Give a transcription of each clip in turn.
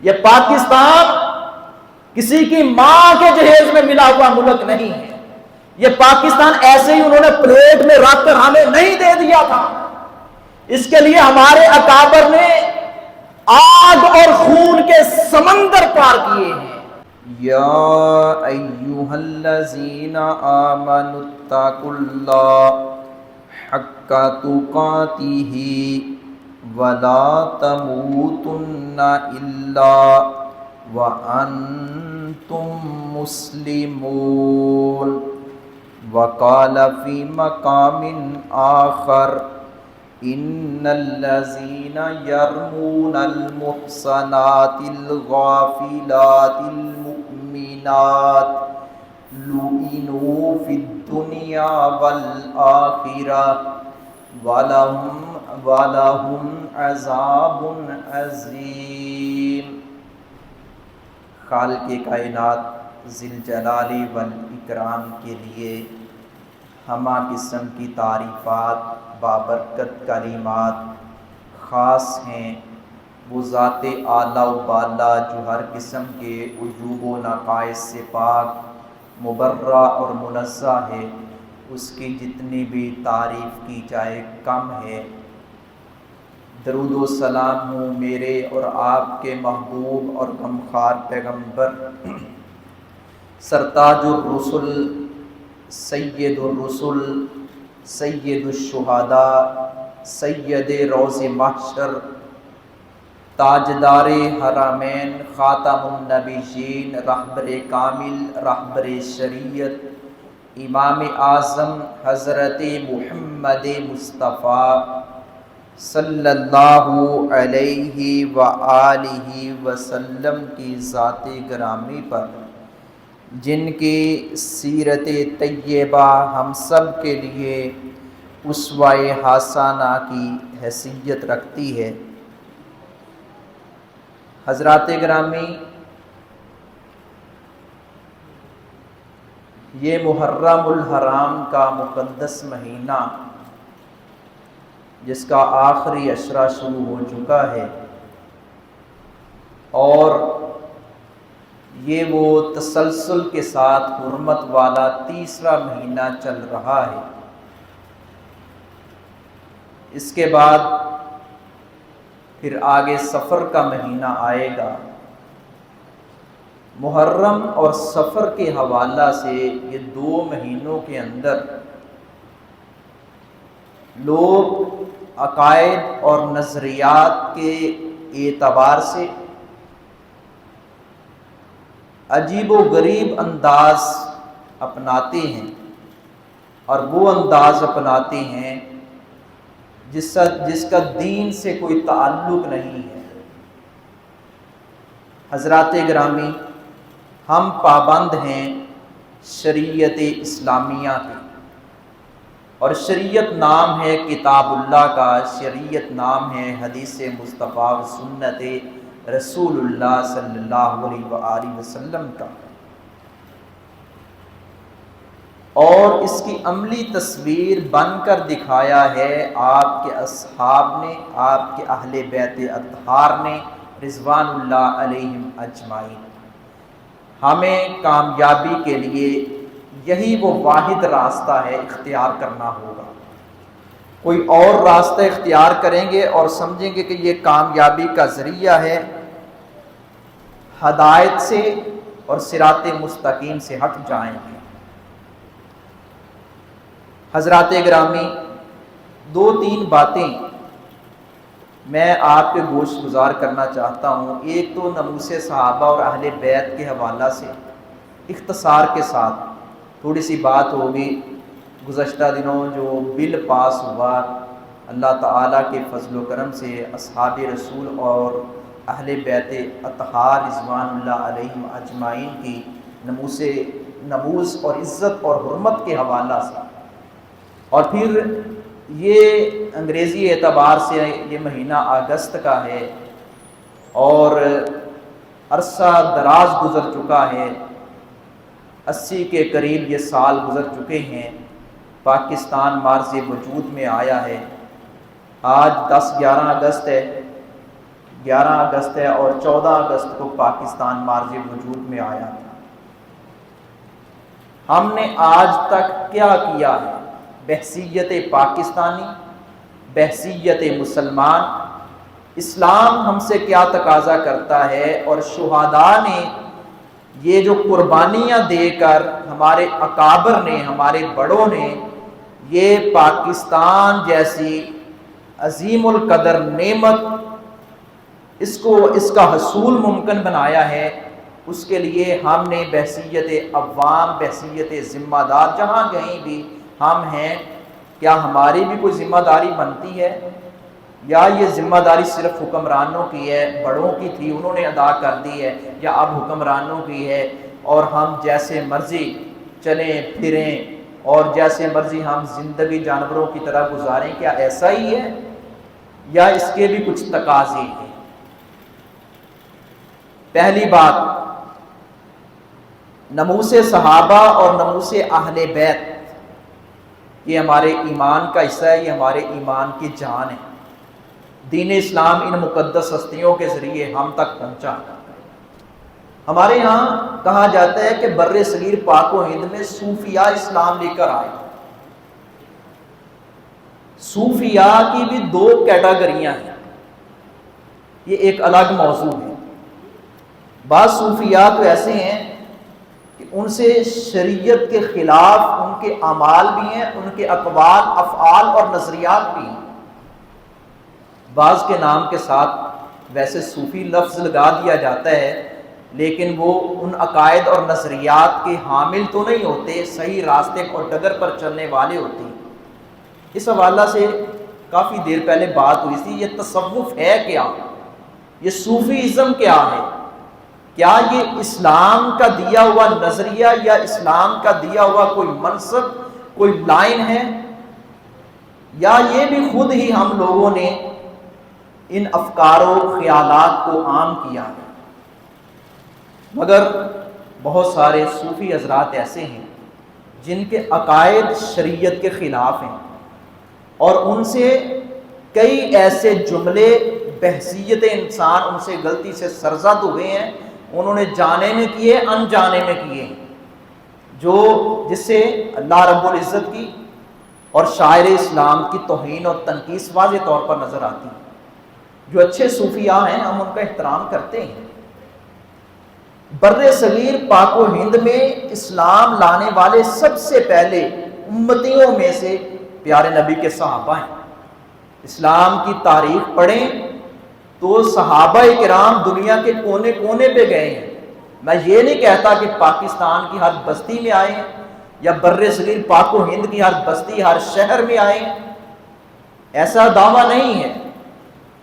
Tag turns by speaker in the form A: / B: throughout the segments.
A: یہ پاکستان کسی کی ماں کے جہیز میں ملا ہوا ملک نہیں ہے. یہ پاکستان ایسے ہی انہوں نے پلیٹ میں رکھ کر ہمیں نہیں دے دیا تھا. اس کے لیے ہمارے اکابر نے آگ اور خون کے سمندر پار کیے ہیں. یا ایھا الذین آمنوا اتقوا اللہ حق تقاتہ ولا تموتن الا وانتم مسلمون. وقال فی مقام آخر ان الذین یرمون المحصنات الغافلات المؤمنات لعنوا فی الدنیا والآخرہ وَلَهُمْ عَذَابٌ عَظِيمٌ. خالق کائنات ذوالجلال والاکرام کے لیے ہمہ قسم کی تعریفات بابرکت کلمات خاص ہیں. وہ ذات اعلیٰ و بالا جو ہر قسم کے عیوب و نقائص سے پاک مبرہ اور منزہ ہے. اس کی جتنی بھی تعریف کی جائے کم ہے. درود و سلام ہوں میرے اور آپ کے محبوب اور غمخوار پیغمبر سرتاج الرسل سید الرسل سید الشہداء سید روز محشر تاجدار حرمین خاتم النبیین رہبر کامل رہبر شریعت امام اعظم حضرت محمد مصطفیٰ صلی اللہ علیہ وآلہ وسلم کی ذات گرامی پر جن کی سیرت طیبہ ہم سب کے لیے اسوہ حسنہ کی حیثیت رکھتی ہے. حضرات گرامی، یہ محرم الحرام کا مقدس مہینہ جس کا آخری عشرہ شروع ہو چکا ہے اور یہ وہ تسلسل کے ساتھ حرمت والا تیسرا مہینہ چل رہا ہے. اس کے بعد پھر آگے سفر کا مہینہ آئے گا. محرم اور سفر کے حوالہ سے یہ 2 مہینوں کے اندر لوگ عقائد اور نظریات کے اعتبار سے عجیب و غریب انداز اپناتے ہیں اور وہ انداز اپناتے ہیں جس کا دین سے کوئی تعلق نہیں ہے. حضرات گرامی، ہم پابند ہیں شریعت اسلامیہ کے، اور شریعت نام ہے کتاب اللہ کا، شریعت نام ہے حدیث مصطفیٰ و سنت رسول اللہ صلی اللہ علیہ وآلہ وسلم کا. اور اس کی عملی تصویر بن کر دکھایا ہے آپ کے اصحاب نے، آپ کے اہل بیت اطہار نے رضوان اللہ علیہم اجمعین. ہمیں کامیابی کے لیے یہی وہ واحد راستہ ہے، اختیار کرنا ہوگا. کوئی اور راستہ اختیار کریں گے اور سمجھیں گے کہ یہ کامیابی کا ذریعہ ہے، ہدایت سے اور صراط مستقیم سے ہٹ جائیں گے. حضرات گرامی، 2-3 باتیں میں آپ کے گوش گزار کرنا چاہتا ہوں. ایک تو ناموس صحابہ اور اہل بیت کے حوالہ سے اختصار کے ساتھ تھوڑی سی بات ہوگی. گزشتہ دنوں جو بل پاس ہوا، اللہ تعالیٰ کے فضل و کرم سے اصحاب رسول اور اہل بیت اطہار رضوان اللہ علیہم اجمعین کی نموز اور عزت اور حرمت کے حوالہ سے، اور پھر یہ انگریزی اعتبار سے یہ مہینہ اگست کا ہے اور عرصہ دراز گزر چکا ہے، 80 کے قریب یہ سال گزر چکے ہیں. پاکستان مارز وجود میں آیا ہے. آج 10-11 اگست ہے. 11 اگست ہے اور 14 اگست کو پاکستان مارج وجود میں آیا تھا۔ ہم نے آج تک کیا کیا ہے بحیثیت پاکستانی، بحیثیت مسلمان؟ اسلام ہم سے کیا تقاضا کرتا ہے؟ اور شہداء نے یہ جو قربانیاں دے کر ہمارے اکابر نے، ہمارے بڑوں نے یہ پاکستان جیسی عظیم القدر نعمت اس کا حصول ممکن بنایا ہے، اس کے لیے ہم نے بحیثیت عوام، بحیثیت ذمہ دار جہاں کہیں بھی ہم ہیں، کیا ہماری بھی کوئی ذمہ داری بنتی ہے؟ یا یہ ذمہ داری صرف حکمرانوں کی ہے، بڑوں کی تھی انہوں نے ادا کر دی ہے، یا اب حکمرانوں کی ہے اور ہم جیسے مرضی چلیں پھریں اور جیسے مرضی ہم زندگی جانوروں کی طرح گزاریں؟ کیا ایسا ہی ہے یا اس کے بھی کچھ تقاضے ہیں؟ پہلی بات، نموس صحابہ اور نموس اہل بیت یہ ہمارے ایمان کا حصہ ہے، یہ ہمارے ایمان کی جان ہے۔ دین اسلام ان مقدس ہستیوں کے ذریعے ہم تک پہنچا۔ ہمارے ہاں کہا جاتا ہے کہ بر صغیر پاک و ہند میں صوفیاء اسلام لے کر آئے۔ صوفیاء کی بھی 2 کیٹیگریاں ہیں، یہ ایک الگ موضوع ہے۔ بعض صوفیاء تو ایسے ہیں کہ ان سے شریعت کے خلاف ان کے اعمال بھی ہیں، ان کے اقوال، افعال اور نظریات بھی ہیں۔ بعض کے نام کے ساتھ ویسے صوفی لفظ لگا دیا جاتا ہے، لیکن وہ ان عقائد اور نظریات کے حامل تو نہیں ہوتے، صحیح راستے اور ڈگر پر چلنے والے ہوتے ہیں۔ اس حوالہ سے کافی دیر پہلے بات ہوئی تھی، یہ تصوف ہے کیا؟ یہ صوفیزم کیا ہے؟ کیا یہ اسلام کا دیا ہوا نظریہ یا اسلام کا دیا ہوا کوئی منصب، کوئی لائن ہے، یا یہ بھی خود ہی ہم لوگوں نے ان افکار و خیالات کو عام کیا ہے؟ مگر بہت سارے صوفی حضرات ایسے ہیں جن کے عقائد شریعت کے خلاف ہیں، اور ان سے کئی ایسے جملے بحیثیت انسان ان سے غلطی سے سرزد ہوئے ہیں، انہوں نے جانے میں کیے، انجانے میں کیے، جس سے اللہ رب العزت کی اور شاعر اسلام کی توہین اور تنقیص واضح طور پر نظر آتی ہے۔ جو اچھے صوفیاء ہیں ہم ان کا احترام کرتے ہیں۔ بر صغیر پاک و ہند میں اسلام لانے والے سب سے پہلے امتیوں میں سے پیارے نبی کے صحابہ ہیں۔ اسلام کی تاریخ پڑھیں تو صحابہ کرام دنیا کے کونے کونے پہ گئے ہیں۔ میں یہ نہیں کہتا کہ پاکستان کی ہر بستی میں آئے ہیں یا بر صغیر پاک و ہند کی ہر بستی، ہر شہر میں آئے ہیں، ایسا دعویٰ نہیں ہے،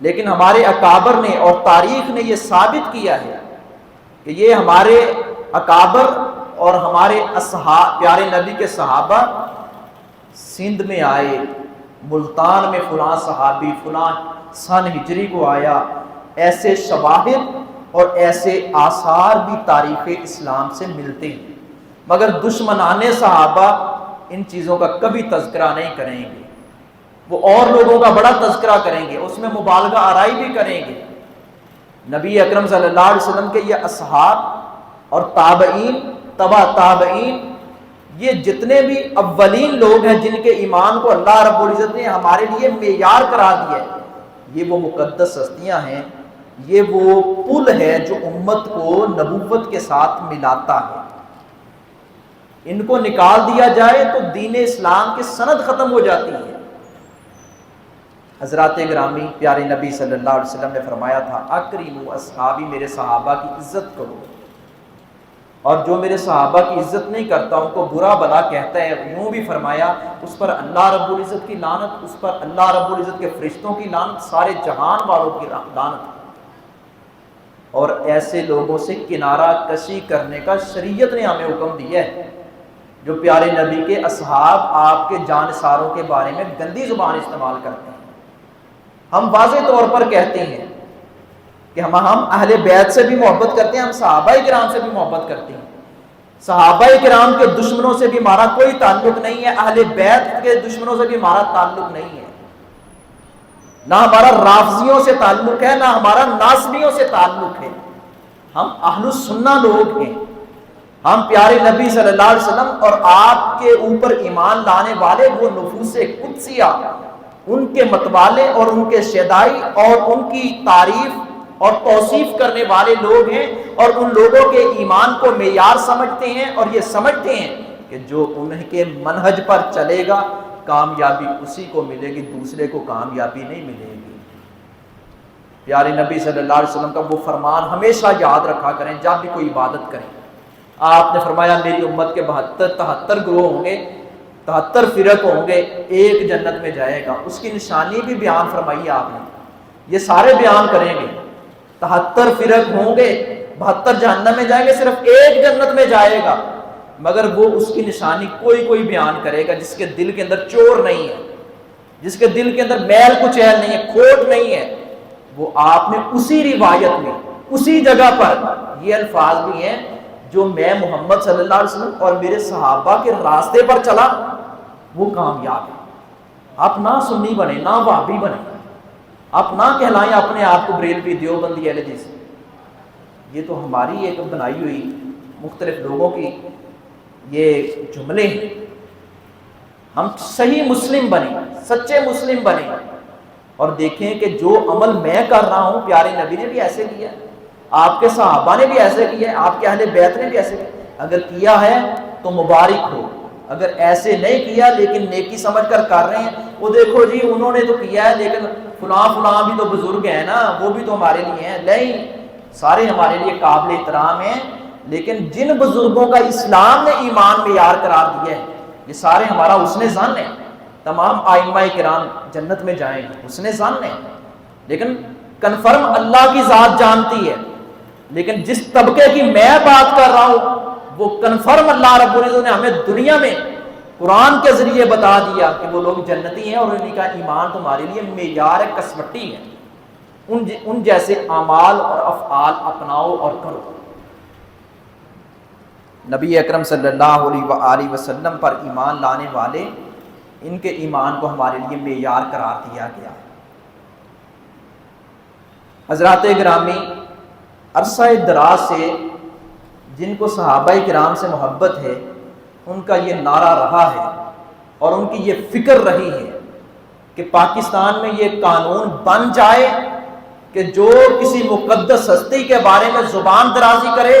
A: لیکن ہمارے اکابر نے اور تاریخ نے یہ ثابت کیا ہے کہ یہ ہمارے اکابر اور ہمارے پیارے نبی کے صحابہ سندھ میں آئے، ملتان میں فلاں صحابی فلاں سن ہجری کو آیا۔ ایسے شواہد اور ایسے آثار بھی تاریخ اسلام سے ملتے ہیں، مگر دشمنان صحابہ ان چیزوں کا کبھی تذکرہ نہیں کریں گے۔ وہ اور لوگوں کا بڑا تذکرہ کریں گے، اس میں مبالغہ آرائی بھی کریں گے۔ نبی اکرم صلی اللہ علیہ وسلم کے یہ اصحاب اور تابعین، تبع تابعین، یہ جتنے بھی اولین لوگ ہیں جن کے ایمان کو اللہ رب العزت نے ہمارے لیے معیار قرار دیا ہے، یہ وہ مقدس ہستیاں ہیں، یہ وہ پل ہے جو امت کو نبوت کے ساتھ ملاتا ہے۔ ان کو نکال دیا جائے تو دین اسلام کی سند ختم ہو جاتی ہے۔ حضرات گرامی، پیارے نبی صلی اللہ علیہ وسلم نے فرمایا تھا اکرموا اصحابی، میرے صحابہ کی عزت کرو، اور جو میرے صحابہ کی عزت نہیں کرتا ان کو برا بلا کہتا ہے، یوں بھی فرمایا اس پر اللہ رب العزت کی لعنت، اس پر اللہ رب العزت کے فرشتوں کی لعنت، سارے جہان والوں کی لعنت۔ اور ایسے لوگوں سے کنارہ کشی کرنے کا شریعت نے ہمیں حکم دیا ہے۔ جو پیارے نبی کے اصحاب آپ کے جانثاروں کے بارے میں گندی زبان استعمال کرتے ہیں، ہم واضح طور پر کہتے ہیں کہ ہم اہل بیت سے بھی محبت کرتے ہیں، ہم صحابہ کرام سے بھی محبت کرتے ہیں۔ صحابہ کرام کے دشمنوں سے بھی ہمارا کوئی تعلق نہیں ہے، اہل بیت کے دشمنوں سے بھی ہمارا تعلق نہیں ہے، نہ ہمارا رافضیوں سے تعلق ہے، نہ ہمارا ناصبیوں سے تعلق ہے. ہم اہل السنہ لوگ ہیں. ہم پیارے نبی صلی اللہ علیہ وسلم اور آپ کے اوپر ایمان لانے والے وہ نفوس قدسیہ، ان کے متوالے اور ان کے شیدائی اور ان کی تعریف اور توصیف کرنے والے لوگ ہیں، اور ان لوگوں کے ایمان کو معیار سمجھتے ہیں اور یہ سمجھتے ہیں کہ جو ان کے منہج پر چلے گا کامیابی اسی کو ملے گی، دوسرے کو کامیابی نہیں ملے گی. پیارے نبی صلی اللہ علیہ وسلم کا وہ فرمان ہمیشہ یاد رکھا کریں جب بھی کوئی عبادت کریں. آپ نے فرمایا میری امت کے 73 گروہ ہوں گے، 73 فرق ہوں گے، ایک جنت میں جائے گا. اس کی نشانی بھی بیان فرمائی آپ نے، یہ سارے بیان کریں گے. 73 فرق ہوں گے، 72 جہنم میں جائیں گے، صرف ایک جنت میں جائے گا. مگر وہ اس کی نشانی کوئی بیان کرے گا جس کے دل کے اندر چور نہیں ہے، جس کے دل کے اندر میل کچیل نہیں ہے، کھوٹ نہیں ہے. وہ آپ نے اسی روایت میں اسی جگہ پر یہ الفاظ بھی ہیں، جو میں محمد صلی اللہ علیہ وسلم اور میرے صحابہ کے راستے پر چلا وہ کامیاب ہے. آپ نہ سنی بنے، نہ وہابی بنے، آپ نہ کہلائیں اپنے آپ کو بریلوی، دیوبندی، اہل حدیث. یہ تو ہماری ایک بنائی ہوئی مختلف لوگوں کی یہ جملے ہیں. ہم صحیح مسلم بنیں، سچے مسلم بنیں، اور دیکھیں کہ جو عمل میں کر رہا ہوں پیارے نبی نے بھی ایسے کیا، آپ کے صحابہ نے بھی ایسے کیا، آپ کے اہل بیت نے بھی ایسے کیا. اگر کیا ہے تو مبارک ہو، اگر ایسے نہیں کیا لیکن نیکی سمجھ کر کر رہے ہیں، وہ دیکھو جی انہوں نے تو کیا ہے لیکن فلاں بھی تو بزرگ ہیں نا، وہ بھی تو ہمارے لیے ہیں. نہیں، سارے ہمارے لیے قابل احترام ہیں، لیکن جن بزرگوں کا اسلام نے ایمان معیار قرار دیا ہے یہ سارے ہمارا حسن ظن ہے. تمام ائمہ کرام جنت میں جائیں گے، حسن ظن ہے. لیکن کنفرم اللہ کی ذات جانتی ہے، لیکن جس طبقے کی میں بات کر رہا ہوں وہ کنفرم اللہ رب العزت نے ہمیں دنیا میں قرآن کے ذریعے بتا دیا کہ وہ لوگ جنتی ہیں، اور ان کا ایمان تمہارے لیے معیار کسوٹی ہے. ان جیسے اعمال اور افعال اپناؤ اور کرو. نبی اکرم صلی اللہ علیہ وآلہ وسلم پر ایمان لانے والے، ان کے ایمان کو ہمارے لیے معیار قرار دیا گیا. حضرات گرامی، عرصہ دراز سے جن کو صحابہ کرام سے محبت ہے ان کا یہ نعرہ رہا ہے اور ان کی یہ فکر رہی ہے کہ پاکستان میں یہ قانون بن جائے کہ جو کسی مقدس ہستی کے بارے میں زبان درازی کرے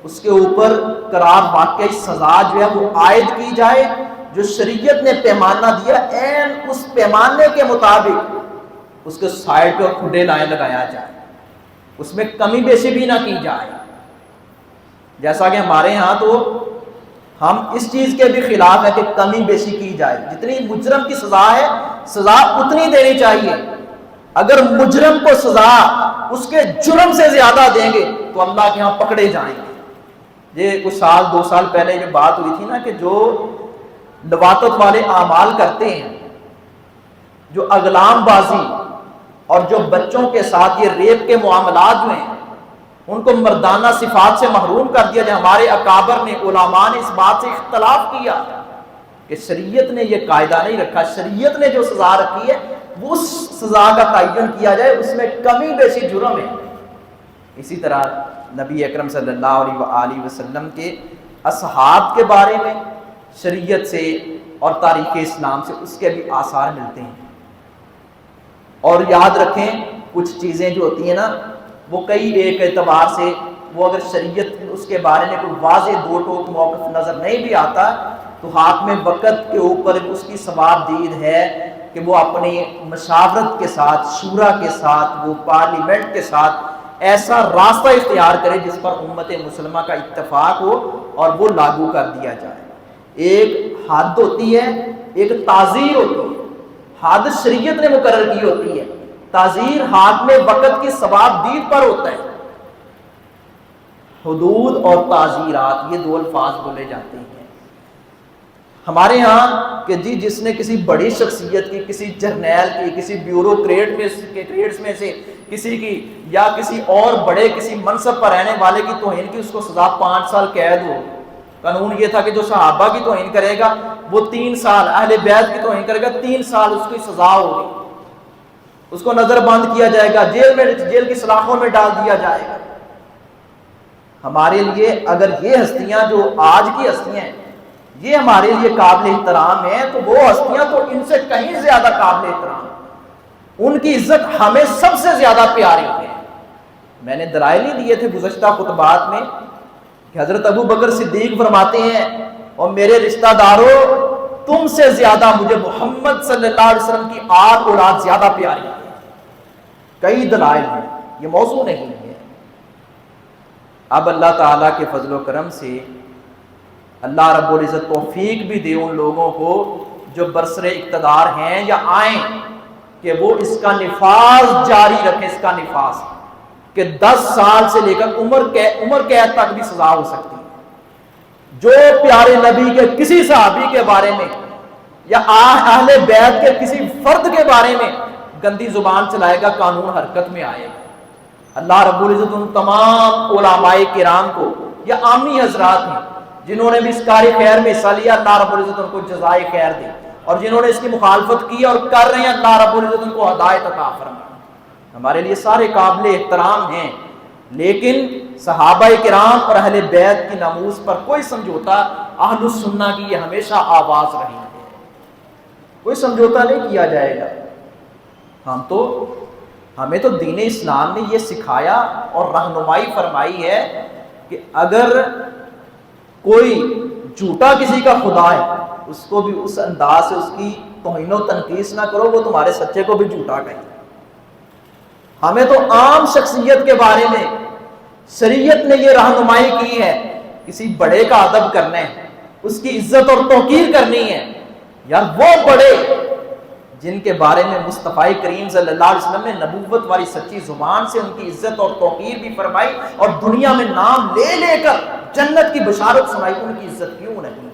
A: اس کے اوپر قرار واقعی سزا جو ہے وہ عائد کی جائے. جو شریعت نے پیمانہ دیا این اس پیمانے کے مطابق اس کے سائڈ پہ کھڈے لائیں لگایا جائے، اس میں کمی بیشی بھی نہ کی جائے. جیسا کہ ہمارے ہاں تو ہم اس چیز کے بھی خلاف ہے کہ کمی بیشی کی جائے. جتنی مجرم کی سزا ہے سزا اتنی دینی چاہیے. اگر مجرم کو سزا اس کے جرم سے زیادہ دیں گے تو اللہ کے ہاں پکڑے جائیں گے. یہ کچھ سال 2 سال پہلے یہ بات ہوئی تھی نا کہ جو لواطت والے اعمال کرتے ہیں، جو اغلام بازی اور جو بچوں کے ساتھ یہ ریپ کے معاملات جو ہیں ان کو مردانہ صفات سے محروم کر دیا جائے. ہمارے اکابر نے، علماء نے اس بات سے اختلاف کیا کہ شریعت نے یہ قاعدہ نہیں رکھا، شریعت نے جو سزا رکھی ہے وہ اس سزا کا تعین کیا جائے، اس میں کمی بیشی جرم ہے. اسی طرح نبی اکرم صلی اللہ علیہ وآلہ وسلم کے اصحاب کے بارے میں شریعت سے اور تاریخ اسلام سے اس کے بھی آثار ملتے ہیں. اور یاد رکھیں کچھ چیزیں جو ہوتی ہیں نا وہ کئی ایک اعتبار سے وہ اگر شریعت اس کے بارے میں کوئی واضح دو ٹوک موقف نظر نہیں بھی آتا تو حاکم وقت کے اوپر اس کی ثواب دید ہے کہ وہ اپنی مشاورت کے ساتھ، شورا کے ساتھ، وہ پارلیمنٹ کے ساتھ ایسا راستہ اختیار کرے جس پر امت مسلمہ کا اتفاق ہو اور وہ لاگو کر دیا جائے. ایک حد ہوتی ہے، ایک تعزیر ہوتی ہے. حد شریعت نے مقرر کی ہوتی ہے، تعزیر حاکم وقت کی ثواب دید پر ہوتا ہے. حدود اور تعزیرات یہ 2 الفاظ بولے جاتے ہیں. ہمارے ہاں کہ جی جس نے کسی بڑی شخصیت کی، کسی جرنیل کی، کسی بیوروکریٹس میں سے کسی کی یا کسی اور بڑے کسی منصب پر رہنے والے کی توہین کی، اس کو سزا 5 سال قید ہو. قانون یہ تھا کہ جو صحابہ کی توہین کرے گا وہ 3 سال، اہل بیت کی توہین کرے گا 3 سال اس کی سزا ہوگی. اس کو نظر بند کیا جائے گا، جیل کی سلاخوں میں ڈال دیا جائے گا۔ ہمارے لیے اگر یہ ہستیاں جو آج کی ہستیاں ہیں یہ ہمارے لیے قابل احترام ہیں، تو وہ ہستیاں تو ان سے کہیں زیادہ قابل احترام، ان کی عزت ہمیں سب سے زیادہ پیاری ہے۔ میں نے دلائل نہیں دیے تھے گزشتہ خطبات میں کہ حضرت ابو بکر صدیق فرماتے ہیں اور میرے رشتہ داروں تم سے زیادہ مجھے محمد صلی اللہ علیہ وسلم کی آل اولاد زیادہ پیاری ہے۔ کئی دلائل ہیں، یہ موضوع نہیں ہے۔ اب اللہ تعالیٰ کے فضل و کرم سے اللہ رب العزت توفیق بھی دے ان لوگوں کو جو برسر اقتدار ہیں یا آئیں کہ وہ اس کا نفاذ جاری رکھیں، اس کا نفاذ کہ 10 سال سے لے کر عمر قید تک بھی سزا ہو سکتی ہے۔ جو پیارے نبی کے کسی صحابی کے بارے میں یا اہل بیت کے کسی فرد کے بارے میں گندی زبان چلائے گا، قانون حرکت میں آئے گا۔ اللہ رب العزت ان تمام علماء کرام کو یا عامی حضرات ہیں جنہوں نے بھی اس کار خیر میں حصہ لیا، اللہ رب العزت ان کو جزائے خیر دے، اور جنہوں نے اس کی مخالفت کی اور کر رہے ہیں، اللہ رب العزت ان کو ہدایت عطا فرمائے۔ ہمارے لیے سارے قابل احترام ہیں، لیکن صحابہ کرام اور اہل بیت کی ناموس پر کوئی سمجھوتا اہل السنہ کی یہ ہمیشہ آواز رہی ہے، کوئی سمجھوتا نہیں کیا جائے گا۔ ہمیں تو دین اسلام نے یہ سکھایا اور رہنمائی فرمائی ہے کہ اگر کوئی جھوٹا کسی کا خدا ہے اس کو بھی اس انداز سے اس کی توہین و تنقیص نہ کرو، وہ تمہارے سچے کو بھی جھوٹا کہیں۔ ہمیں تو عام شخصیت کے بارے میں شریعت نے یہ رہنمائی کی ہے، کسی بڑے کا ادب کرنا ہے، اس کی عزت اور توقیر کرنی ہے۔ یار وہ بڑے جن کے بارے میں مصطفی کریم صلی اللہ علیہ وسلم نے نبوت والی سچی زبان سے ان کی عزت اور توقیر بھی فرمائی اور دنیا میں نام لے لے کر جنت کی بشارت سنائی، ان کی عزت کیوں نہیں؟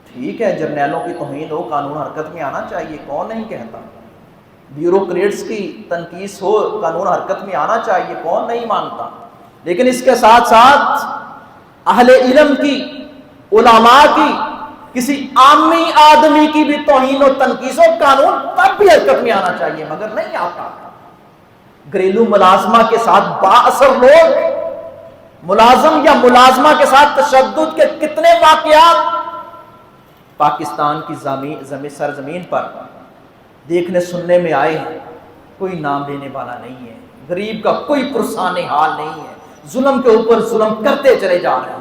A: ٹھیک ہے، جرنیلوں کی توہین ہو، قانون حرکت میں آنا چاہیے، کون نہیں کہتا؟ بیوروکریٹس کی تنقیص ہو، قانون حرکت میں آنا چاہیے، کون نہیں مانتا؟ لیکن اس کے ساتھ ساتھ اہل علم کی، علماء کی، کسی عامی آدمی کی بھی توہین و تنقیص و قانون تب بھی حرکت میں آنا چاہیے، مگر نہیں آتا۔ گھریلو ملازمہ کے ساتھ با اثر لوگ، ملازم یا ملازمہ کے ساتھ تشدد کے کتنے واقعات پاکستان کی سرزمین پر دیکھنے سننے میں آئے ہیں، کوئی نام لینے والا نہیں ہے، غریب کا کوئی پرسان حال نہیں ہے، ظلم کے اوپر ظلم کرتے چلے جا رہے ہیں۔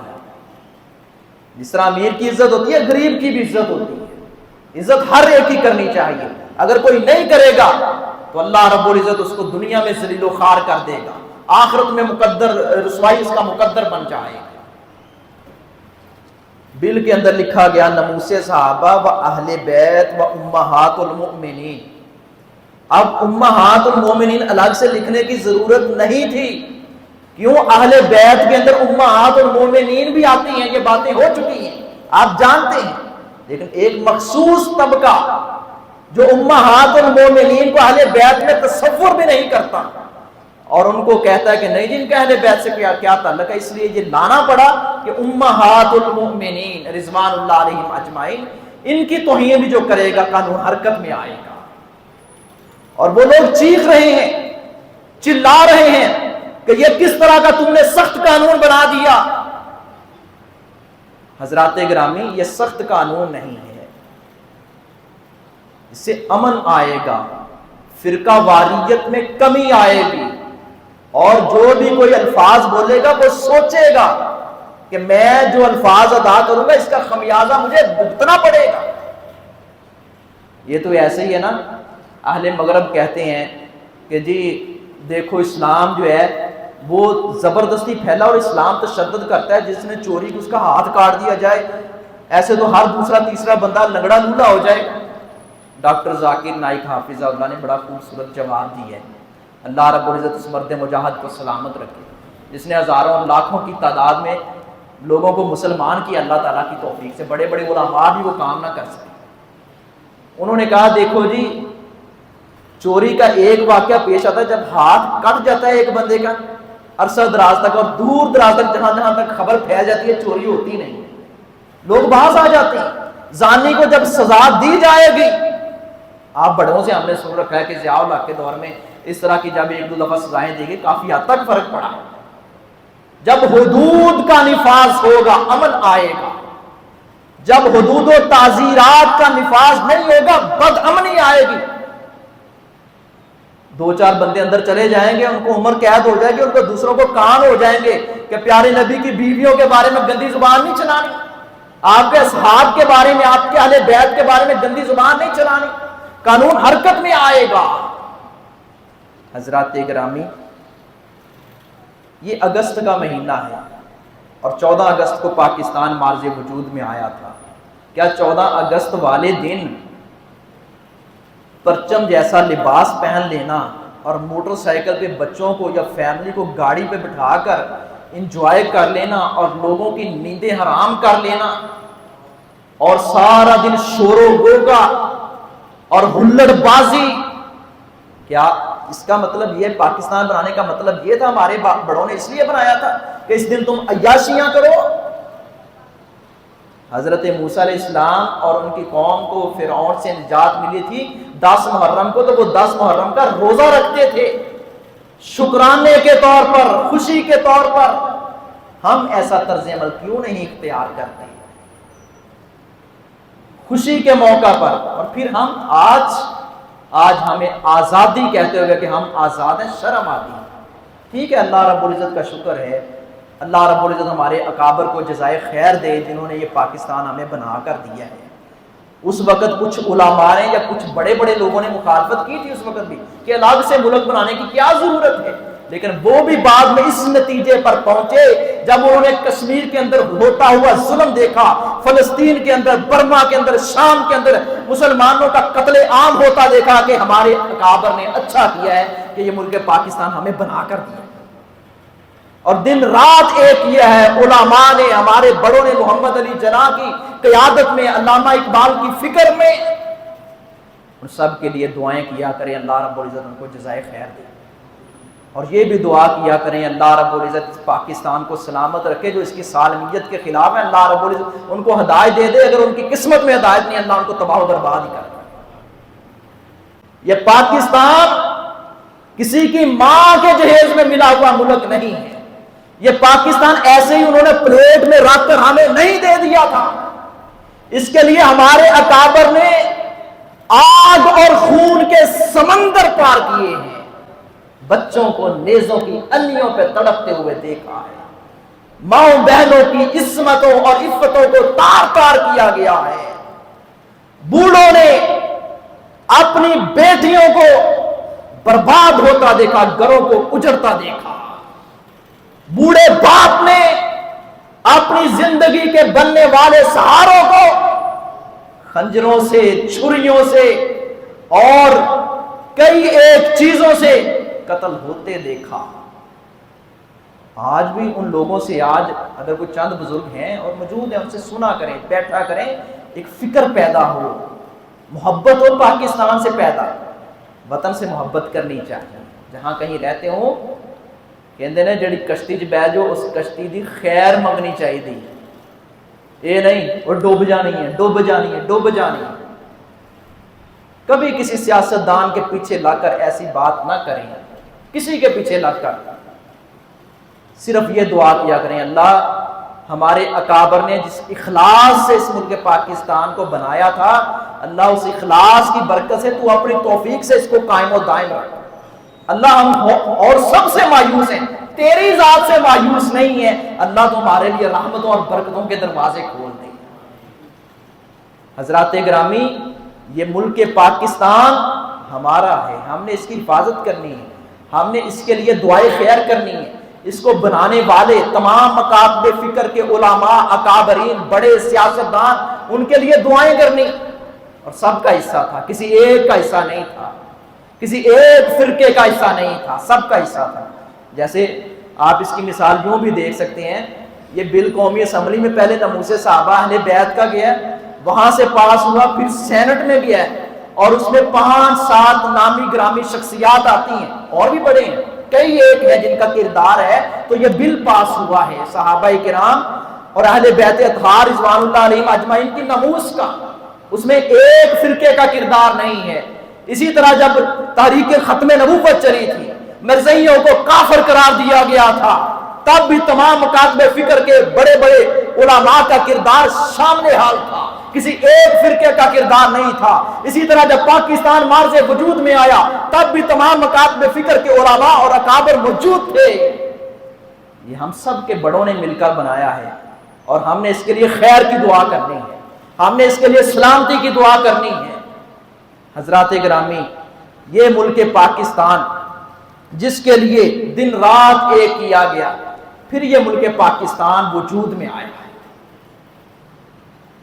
A: جس طرح امیر کی عزت ہوتی ہے، غریب کی بھی عزت ہوتی ہے، عزت ہر ایک کی کرنی چاہیے۔ اگر کوئی نہیں کرے گا تو اللہ رب العزت اس کو دنیا میں ذلیل و خوار کر دے گا، آخرت میں مقدر رسوائی اس کا مقدر بن جائے گا۔ بل کے اندر لکھا گیا ناموس صحابہ و اہل بیت و امہات المؤمنین۔ اب امہات المؤمنین الگ سے لکھنے کی ضرورت نہیں تھی، کیوں؟ اہل بیت کے اندر امہات المؤمنین بھی آتی ہیں، یہ باتیں ہو چکی ہیں، آپ جانتے ہیں۔ لیکن ایک مخصوص طبقہ جو امہات المؤمنین کو اہل بیت میں تصور بھی نہیں کرتا اور ان کو کہتا ہے کہ نہیں جن کا اہل بیت سے کیا تعلق ہے، اس لیے یہ لانا پڑا کہ امہات المؤمنین رضوان اللہ علیہم اجمعین، ان کی توہین بھی جو کرے گا قانون حرکت میں آئے گا۔ اور وہ لوگ چیخ رہے ہیں، چلا رہے ہیں کہ یہ کس طرح کا تم نے سخت قانون بنا دیا۔ حضرات گرامی، یہ سخت قانون نہیں ہے، اس سے امن آئے گا، فرقہ واریت میں کمی آئے گی، اور جو بھی کوئی الفاظ بولے گا وہ سوچے گا کہ میں جو الفاظ ادا کروں گا اس کا خمیازہ مجھے بھگتنا پڑے گا۔ یہ تو ایسے ہی ہے نا، اہل مغرب کہتے ہیں کہ جی دیکھو اسلام جو ہے وہ زبردستی پھیلا اور اسلام تشدد کرتا ہے، جس نے چوری کی اس کا ہاتھ کاٹ دیا جائے، ایسے تو ہر دوسرا تیسرا بندہ لنگڑا لولا ہو جائے۔ ڈاکٹر ذاکر نائک حافظہ اللہ نے بڑا خوبصورت جواب دی ہے۔ اللہ رب العزت اس مرد مجاہد کو سلامت رکھے جس نے ہزاروں اور لاکھوں کی تعداد میں لوگوں کو مسلمان کی اللہ تعالیٰ کی توفیق سے، بڑے بڑے علماء بھی وہ کام نہ کر سکے۔ انہوں نے کہا دیکھو جی چوری کا ایک واقعہ پیش آتا ہے جب ہاتھ کٹ جاتا ہے ایک بندے کا عرصہ دراز تک، اور دور دراز تک جہاں جہاں تک خبر پھیل جاتی ہے چوری ہوتی نہیں ہے، لوگ باز آ جاتے ہیں۔ زانی کو جب سزا دی جائے گی آپ بڑوں سے ہم نے سن رکھا ہے کہ ضیاء الحق کے دور میں اس طرح کی جب ایک دو دفعہ سزائیں دی گئی، کافی حد تک فرق پڑا۔ جب حدود کا نفاذ ہوگا امن آئے گا، جب حدود و تعزیرات کا نفاذ نہیں ہوگا بد امنی آئے گی۔ دو چار بندے اندر چلے جائیں گے، ان کو عمر قید ہو جائے گی، ان کو دوسروں کو کان ہو جائیں گے کہ پیارے نبی کی بیویوں کے بارے میں گندی زبان نہیں چلانی، آپ کے اصحاب کے بارے میں، آپ کے اہل بیت کے بارے میں گندی زبان نہیں چلانی، قانون حرکت میں آئے گا۔ حضرات گرامی، یہ اگست کا مہینہ ہے اور 14 اگست کو پاکستان مارز وجود میں آیا تھا۔ کیا 14 اگست والے دن پرچم جیسا لباس پہن لینا اور موٹر سائیکل پہ بچوں کو یا فیملی کو گاڑی پہ بٹھا کر انجوائے کر لینا اور لوگوں کی نیندیں حرام کر لینا اور سارا دن شور و غوغا اور ہلڑ بازی، کیا اس کا مطلب یہ پاکستان بنانے کا مطلب یہ تھا؟ ہمارے بڑوں نے اس لیے بنایا تھا کہ اس دن تم عیاشیاں کرو؟ حضرت موسیٰ علیہ السلام اور ان کی قوم کو فرعون سے نجات ملی تھی 10 محرم کو، تو وہ 10 محرم کا روزہ رکھتے تھے شکرانے کے طور پر، خوشی کے طور پر۔ ہم ایسا طرز عمل کیوں نہیں اختیار کرتے خوشی کے موقع پر؟ اور پھر ہم آج ہمیں آزادی کہتے ہوئے کہ ہم آزاد ہیں، شرم آتی ہے۔ ٹھیک ہے، اللہ رب العزت کا شکر ہے، اللہ رب العزت ہمارے اکابر کو جزائے خیر دے جنہوں نے یہ پاکستان ہمیں بنا کر دیا ہے۔ اس وقت کچھ علماء نے یا کچھ بڑے بڑے لوگوں نے مخالفت کی تھی اس وقت بھی کہ الگ سے ملک بنانے کی کیا ضرورت ہے، لیکن وہ بھی بعد میں اس نتیجے پر پہنچے جب انہوں نے کشمیر کے اندر ہوتا ہوا ظلم دیکھا، فلسطین کے اندر، برما کے اندر، شام کے اندر مسلمانوں کا قتل عام ہوتا دیکھا کہ ہمارے اکابر نے اچھا کیا ہے کہ یہ ملک پاکستان ہمیں بنا کر دیا۔ اور دن رات ایک کیا ہے، علماء نے، ہمارے بڑوں نے، محمد علی جناح کی قیادت میں، علامہ اقبال کی فکر میں، ان سب کے لیے دعائیں کیا کریں، اللہ رب العزت ان کو جزائے خیر دے۔ اور یہ بھی دعا کیا کریں اللہ رب العزت پاکستان کو سلامت رکھے، جو اس کی سالمیت کے خلاف ہے اللہ رب العزت ان کو ہدایت دے دے، اگر ان کی قسمت میں ہدایت نہیں اللہ ان کو تباہ و برباد ہی کر دے۔ یہ پاکستان کسی کی ماں کے جہیز میں ملا ہوا ملک نہیں ہے، یہ پاکستان ایسے ہی انہوں نے پلیٹ میں رکھ کر ہمیں نہیں دے دیا تھا، اس کے لیے ہمارے اکابر نے آگ اور خون کے سمندر پار کیے ہیں، بچوں کو نیزوں کی انیوں پہ تڑپتے ہوئے دیکھا ہے، ماؤں بہنوں کی عصمتوں اور عفتوں کو تار تار کیا گیا ہے، بوڑھوں نے اپنی بیٹیوں کو برباد ہوتا دیکھا، گھروں کو اجڑتا دیکھا، بوڑھے باپ نے اپنی زندگی کے بننے والے سہاروں کو خنجروں سے، چھریوں سے اور کئی ایک چیزوں سے قتل ہوتے دیکھا۔ آج بھی ان لوگوں سے، آج اگر کوئی چند بزرگ ہیں اور موجود ہیں، ان سے سنا کریں، بیٹھا کریں، ایک فکر پیدا ہو، محبت ہو پاکستان سے پیدا، وطن سے محبت کرنی چاہیے، جہاں کہیں رہتے ہوں کہندے نے جڑی کشتی چ بہ جو اس کشتی دی خیر منگنی چاہیے، یہ نہیں وہ ڈوب جانی ہے، ڈوب جانی ہے، ڈوب جانی ہے۔ کبھی کسی سیاستدان کے پیچھے لگ کر ایسی بات نہ کریں، کسی کے پیچھے لگ کر صرف یہ دعا کیا کریں اللہ ہمارے اکابر نے جس اخلاص سے اس ملک پاکستان کو بنایا تھا، اللہ اس اخلاص کی برکت سے تو اپنی توفیق سے اس کو قائم و دائم رکھ۔ اللہ ہم اور سب سے مایوس ہیں، تیری ذات سے مایوس نہیں ہے، اللہ تمہارے لیے رحمتوں اور برکتوں کے دروازے کھول دے۔ حضرات گرامی، یہ ملک پاکستان ہمارا ہے، ہم نے اس کی حفاظت کرنی ہے، ہم نے اس کے لیے دعائیں خیر کرنی ہے، اس کو بنانے والے تمام مکاتب فکر کے علماء، اکابرین، بڑے سیاستدان، ان کے لیے دعائیں کرنی، اور سب کا حصہ تھا، کسی ایک کا حصہ نہیں تھا، کسی ایک فرقے کا حصہ نہیں تھا، سب کا حصہ تھا۔ جیسے آپ اس کی مثال یوں بھی دیکھ سکتے ہیں، یہ بل قومی اسمبلی میں پہلے ناموس صحابہ اہل بیت کا گیا، وہاں سے پاس ہوا، پھر سینٹ میں گیا اور اس میں 5-7 نامی گرامی شخصیات آتی ہیں، اور بھی بڑے ہیں، کئی ایک ہیں جن کا کردار ہے، تو یہ بل پاس ہوا ہے صحابہ کرام اور اہل بیت اطہار رضوان اللہ علیہم اجمعین کی ناموس کا، اس میں ایک فرقے کا کردار نہیں ہے، اسی طرح جب تحریک ختم نبوت چلی تھی، مرزائیوں کو کافر قرار دیا گیا تھا، تب بھی تمام مکاتب فکر کے بڑے بڑے علماء کا کردار سامنے حال تھا، کسی ایک فرقے کا کردار نہیں تھا۔ اسی طرح جب پاکستان مارز وجود میں آیا تب بھی تمام مکاتب فکر کے علماء اور اکابر موجود تھے۔ یہ ہم سب کے بڑوں نے مل کر بنایا ہے، اور ہم نے اس کے لیے خیر کی دعا کرنی ہے، ہم نے اس کے لیے سلامتی کی دعا کرنی ہے۔ حضرات گرامی، یہ ملک پاکستان جس کے لیے دن رات ایک کیا گیا، پھر یہ ملک پاکستان وجود میں آیا ہے۔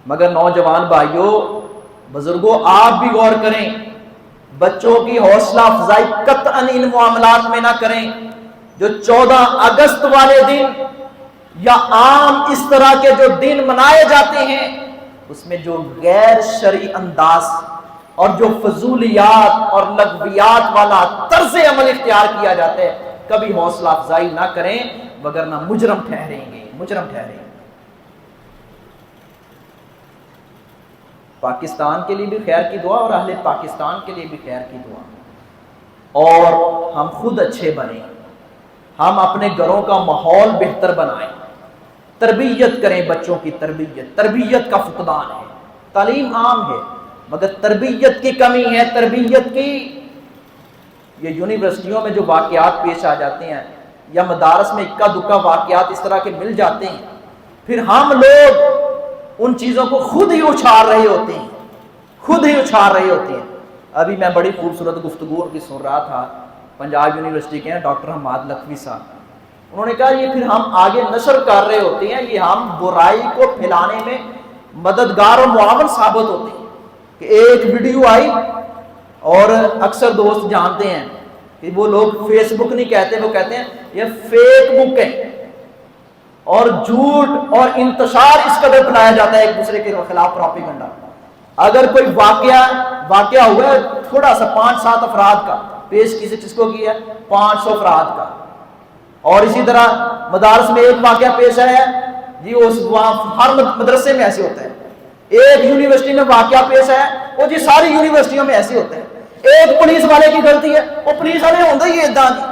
A: مگر نوجوان بھائیوں، بزرگوں، آپ بھی غور کریں، بچوں کی حوصلہ افزائی قطعاً ان معاملات میں نہ کریں جو 14 اگست والے دن یا عام اس طرح کے جو دن منائے جاتے ہیں، اس میں جو غیر شرعی انداز اور جو فضولیات اور لغویات والا طرز عمل اختیار کیا جاتا ہے، کبھی حوصلہ افزائی نہ کریں، وگرنہ مجرم ٹھہریں گے، مجرم ٹھہریں گے۔ پاکستان کے لیے بھی خیر کی دعا اور اہل پاکستان کے لیے بھی خیر کی دعا، اور ہم خود اچھے بنیں، ہم اپنے گھروں کا ماحول بہتر بنائیں، تربیت کریں، بچوں کی تربیت کا فقدان ہے۔ تعلیم عام ہے مگر تربیت کی کمی ہے، تربیت کی۔ یہ یونیورسٹیوں میں جو واقعات پیش آ جاتے ہیں یا مدارس میں اکا دکا واقعات اس طرح کے مل جاتے ہیں، پھر ہم لوگ ان چیزوں کو خود ہی اچھال رہے ہوتے ہیں۔ ابھی میں بڑی خوبصورت گفتگو کی سن رہا تھا، پنجاب یونیورسٹی کے ہیں ڈاکٹر حماد لکھوی صاحب، انہوں نے کہا یہ پھر ہم آگے نشر کر رہے ہوتے ہیں، یہ ہم برائی کو پھیلانے میں مددگار اور معاون ثابت ہوتے ہیں کہ ایک ویڈیو آئی، اور اکثر دوست جانتے ہیں کہ وہ لوگ فیس بک نہیں کہتے، وہ کہتے ہیں یہ فیک بک ہے، اور جھوٹ اور انتشار اس قدر پھیلایا جاتا ہے ایک دوسرے کے خلاف پروپیگنڈا۔ اگر کوئی واقعہ ہوا ہے تھوڑا سا 5-7 افراد کا، پیش کس کو کیا ہے 500 افراد کا، اور اسی طرح مدارس میں ایک واقعہ پیش آیا ہے جی، ہر مدرسے میں ایسے ہوتا ہے، ایک یونیورسٹی میں واقعہ پیش آیا وہ جی ساری یونیورسٹیوں میں ایسے ہوتا ہے، ایک پولیس والے کی غلطی ہے وہ پولیس والے ہوتے ہی ادھا کی،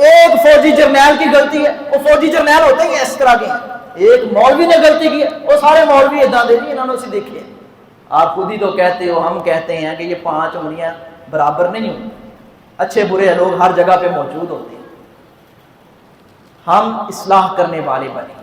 A: ایک فوجی جرنیل کی غلطی ہے وہ فوجی جرنیل ہوتے ہی اس طرح کے ہیں، ایک مولوی نے غلطی کی ہے وہ سارے مولوی ادھا دے دی، انہوں نے اسے دیکھے۔ آپ خود ہی تو کہتے ہو، ہم کہتے ہیں کہ یہ 5 انگلیاں برابر نہیں ہوتی، اچھے برے لوگ ہر جگہ پہ موجود ہوتے ہیں۔ ہم اصلاح کرنے والے بنے،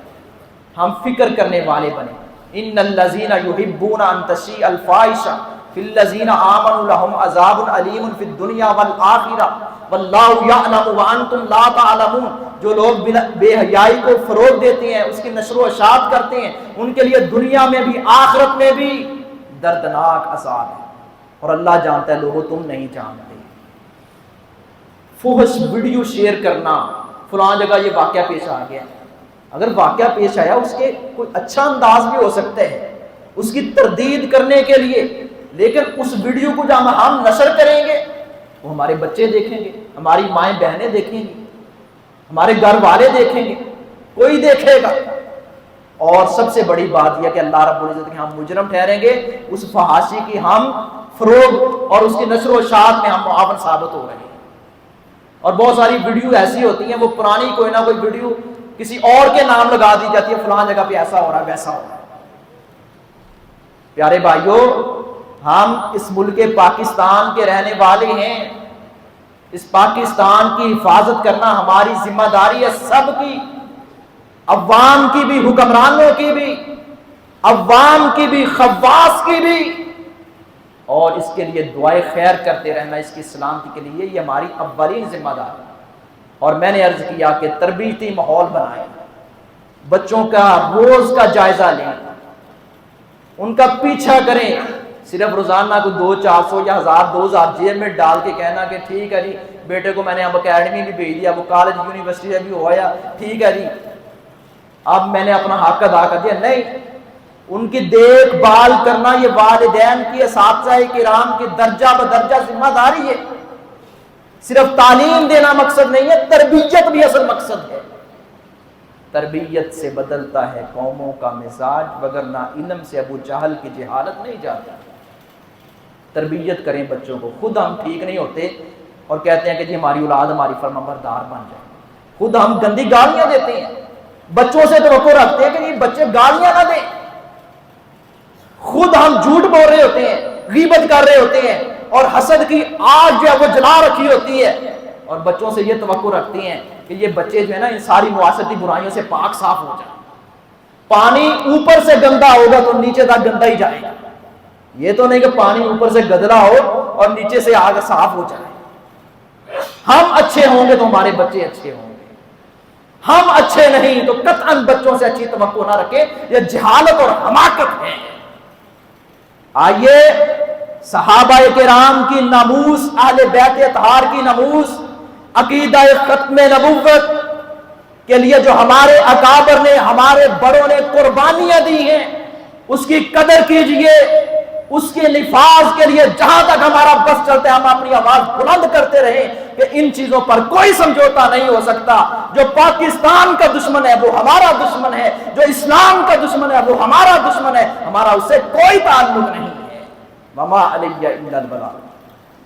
A: ہم فکر کرنے والے بنے۔ ان الذین یحبون ان تشیع الفاحشہ فی الذین آمنوا لهم عذاب علیم فی الدنیا والآخرہ واللہ یعلم وانتم لا تعلمون۔ جو لوگ بے حیائی کو فروغ دیتے ہیں، اس کی نشر و اشاعت کرتے ہیں، ان کے لیے دنیا میں بھی آخرت میں بھی دردناک عذاب ہے، اور اللہ جانتا ہے، لوگوں تم نہیں جانتے۔ فحش ویڈیو شیئر کرنا، فلاں جگہ یہ واقعہ پیش آ گیا، اگر واقعہ پیش آیا اس کے کوئی اچھا انداز بھی ہو سکتا ہے اس کی تردید کرنے کے لیے، لیکن اس ویڈیو کو جب ہم نشر کریں گے وہ ہمارے بچے دیکھیں گے، ہماری مائیں بہنیں دیکھیں گی، ہمارے گھر والے دیکھیں گے، کوئی دیکھے گا۔ اور سب سے بڑی بات یہ کہ اللہ رب العزت کے ہم مجرم ٹھہریں گے، اس فحاشی کی ہم فروغ اور اس کی نشر و اشاعت میں ہم معاون ثابت ہو رہے ہیں۔ اور بہت ساری ویڈیو ایسی ہوتی ہیں، وہ پرانی کوئی نہ کوئی ویڈیو کسی اور کے نام لگا دی جاتی ہے، فلاں جگہ پہ ایسا ہو رہا ہے ویسا ہو رہا ہے۔ پیارے بھائیوں، ہم اس ملک پاکستان کے رہنے والے ہیں، اس پاکستان کی حفاظت کرنا ہماری ذمہ داری ہے، سب کی، عوام کی بھی، حکمرانوں کی بھی، عوام کی بھی، خواص کی بھی، اور اس کے لیے دعائے خیر کرتے رہنا، اس کی سلامتی کے لیے، یہ ہماری اولین ذمہ داری ہے۔ اور میں نے عرض کیا کہ تربیتی ماحول بنائیں، بچوں کا روز کا جائزہ لیں، ان کا پیچھا کریں، صرف روزانہ کو 200-400 یا 1000-2000 جیب میں ڈال کے کہنا کہ ٹھیک ہے جی بیٹے کو میں نے اب اکیڈمی بھی بھیج دیا، وہ کالج یونیورسٹی بھی ہوا، ٹھیک ہے جی اب میں نے اپنا حق ادا کر دیا۔ نہیں، ان کی دیکھ بھال کرنا یہ والدین کی، اساتذہ کرام کی درجہ بدرجہ ذمہ داری ہے۔ صرف تعلیم دینا مقصد نہیں ہے، تربیت بھی اصل مقصد ہے۔ تربیت سے بدلتا ہے قوموں کا مزاج، وگرنہ علم سے ابو جہل کی جہالت نہیں جاتی۔ تربیت کریں بچوں کو. خود ہم ٹھیک نہیں ہوتے اور کہتے ہیں کہ جی ہماری اولاد ہماری فرمانبردار بن جائے. خود ہم گندی گالیاں دیتے ہیں, بچوں سے توقع رکھتے ہیں کہ یہ بچے گالیاں نہ دیں. خود ہم جھوٹ بول رہے ہوتے ہیں, غیبت کر رہے ہوتے ہیں, اور حسد کی آگ جو ہے وہ جلا رکھی ہوتی ہے, اور بچوں سے یہ توقع رکھتے ہیں کہ یہ بچے جو ہے نا ان ساری معاشرتی برائیوں سے پاک صاف ہو جائیں. پانی اوپر سے گندا ہوگا تو نیچے تک گندا ہی جائے گا. یہ تو نہیں کہ پانی اوپر سے گدلا ہو اور نیچے سے آگ صاف ہو جائے. ہم اچھے ہوں گے تو ہمارے بچے اچھے ہوں گے, ہم اچھے نہیں تو قطعاً بچوں سے اچھی توقع نہ رکھیں. یہ جہالت اور حماقت ہے. آئیے صحابہ کرام کی ناموس, اہل بیت اطہار کی ناموس, عقیدہ ختم نبوت کے لیے جو ہمارے اکابر نے, ہمارے بڑوں نے قربانیاں دی ہیں, اس کی قدر کیجئے. اس کے نفاذ کے لیے جہاں تک ہمارا بس چلتے ہم اپنی آواز بلند کرتے رہیں کہ ان چیزوں پر کوئی سمجھوتا نہیں ہو سکتا. جو پاکستان کا دشمن ہے وہ ہمارا دشمن ہے, جو اسلام کا دشمن ہے وہ ہمارا دشمن ہے, ہمارا اس سے کوئی تعلق نہیں ہے. وما علیہ الا البلاغ.